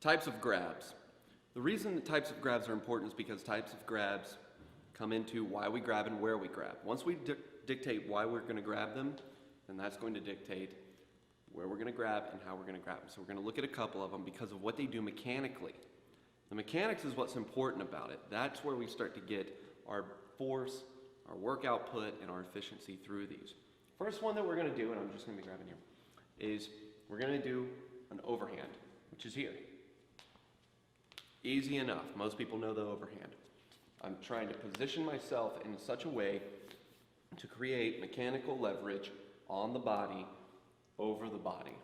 Types of grabs. The reason that types of grabs are important is because types of grabs come into why we grab and where we grab. Once we dictate why we're going to grab them, then that's going to dictate where we're going to grab and how we're going to grab them. So we're going to look at a couple of them because of what they do mechanically. The mechanics is what's important about it. That's where we start to get our force, our work output, and our efficiency through these. First one that we're going to do, and I'm just going to be grabbing here, is we're going to do an overhand, which is here. Easy enough. Most people know the overhand. I'm trying to position myself in such a way to create mechanical leverage on the body over the body.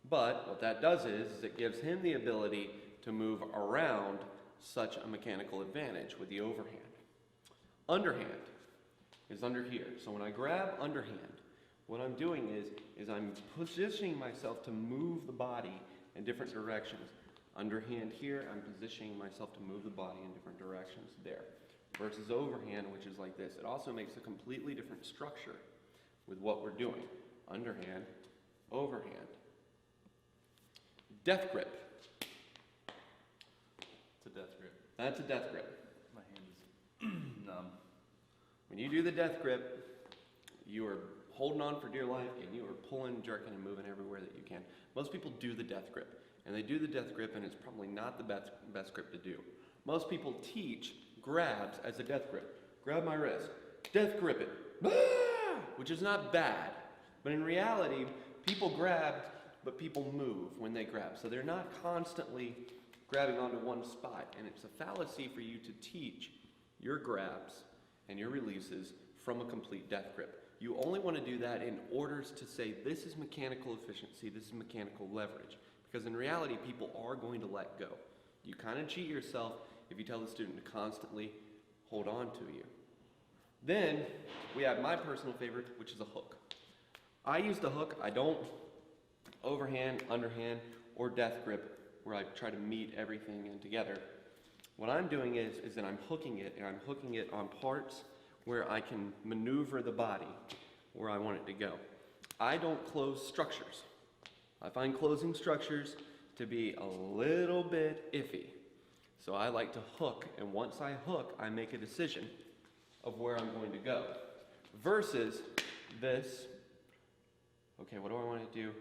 But what that does is it gives him the ability to move around such a mechanical advantage with the overhand. Underhand is under here. So when I grab underhand, what I'm doing is I'm positioning myself to move the body in different directions. Underhand here, I'm positioning myself to move the body in different directions there. Versus overhand, which is like this. It also makes a completely different structure with what we're doing. Underhand, overhand. Death grip. It's a death grip. That's a death grip. My hand is numb. When you do the death grip, you are holding on for dear life and you are pulling, jerking, and moving everywhere that you can. Most people do the death grip. And they do the death grip, and it's probably not the best grip to do. Most people teach grabs as a death grip. Grab my wrist, death grip it, which is not bad. But in reality, people grab, but people move when they grab. So they're not constantly grabbing onto one spot. And it's a fallacy for you to teach your grabs and your releases from a complete death grip. You only want to do that in orders to say, this is mechanical efficiency, this is mechanical leverage. Because in reality, people are going to let go. You kind of cheat yourself if you tell the student to constantly hold on to you. Then, we have my personal favorite, which is a hook. I use the hook. I don't overhand, underhand, or death grip, where I try to meet everything in together. What I'm doing is that I'm hooking it, and I'm hooking it on parts where I can maneuver the body where I want it to go. I don't close structures. I find closing structures to be a little bit iffy. So I like to hook, and once I hook, I make a decision of where I'm going to go. Versus this, okay, what do I want to do?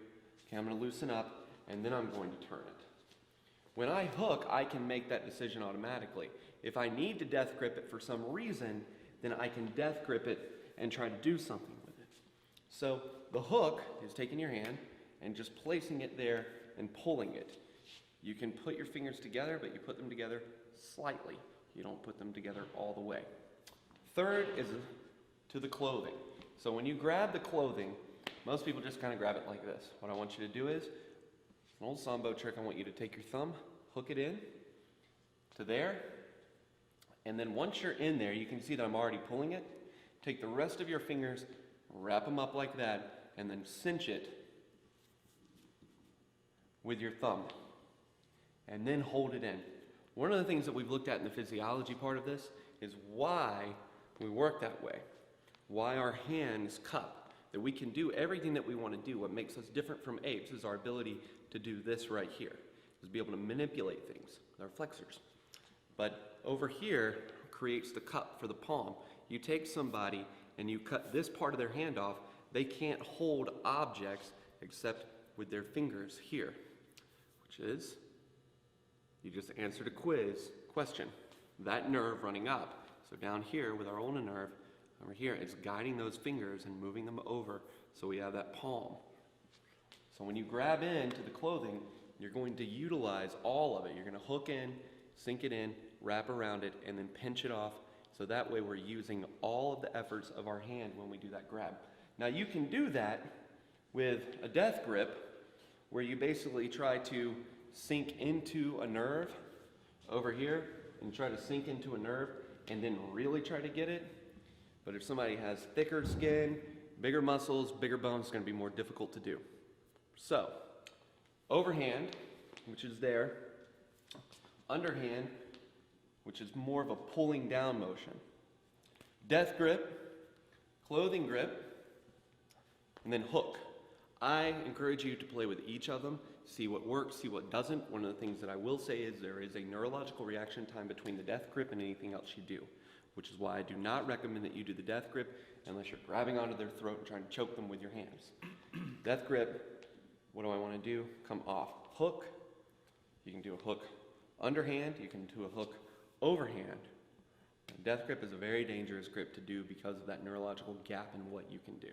Okay, I'm going to loosen up, and then I'm going to turn it. When I hook, I can make that decision automatically. If I need to death grip it for some reason, then I can death grip it and try to do something with it. So the hook is taking your hand and just placing it there and pulling it. You can put your fingers together, but you put them together slightly. You don't put them together all the way. Third is to the clothing. So when you grab the clothing, most people just kind of grab it like this. What I want you to do is, an old Sambo trick, I want you to take your thumb, hook it in to there, and then once you're in there, you can see that I'm already pulling it. Take the rest of your fingers, wrap them up like that, and then cinch it with your thumb, and then hold it in. One of the things that we've looked at in the physiology part of this is why we work that way, why our hands cup, that we can do everything that we want to do. What makes us different from apes is our ability to do this right here, is be able to manipulate things with our flexors. But over here creates the cup for the palm. You take somebody and you cut this part of their hand off, they can't hold objects except with their fingers here. Which is, you just answered a question. That nerve running up. So down here with our ulnar nerve, over here, it's guiding those fingers and moving them over so we have that palm. So when you grab into the clothing, you're going to utilize all of it. You're going to hook in, sink it in, wrap around it, and then pinch it off. So that way we're using all of the efforts of our hand when we do that grab. Now you can do that with a death grip, where you basically try to sink into a nerve over here and try to sink into a nerve and then really try to get it. But if somebody has thicker skin, bigger muscles, bigger bones, it's going to be more difficult to do. So, overhand, which is there, underhand, which is more of a pulling down motion, death grip, clothing grip, and then hook. I encourage you to play with each of them, see what works, see what doesn't. One of the things that I will say is there is a neurological reaction time between the death grip and anything else you do, which is why I do not recommend that you do the death grip unless you're grabbing onto their throat and trying to choke them with your hands. Death grip, what do I want to do? Come off. Hook, you can do a hook underhand, you can do a hook overhand. Death grip is a very dangerous grip to do because of that neurological gap in what you can do.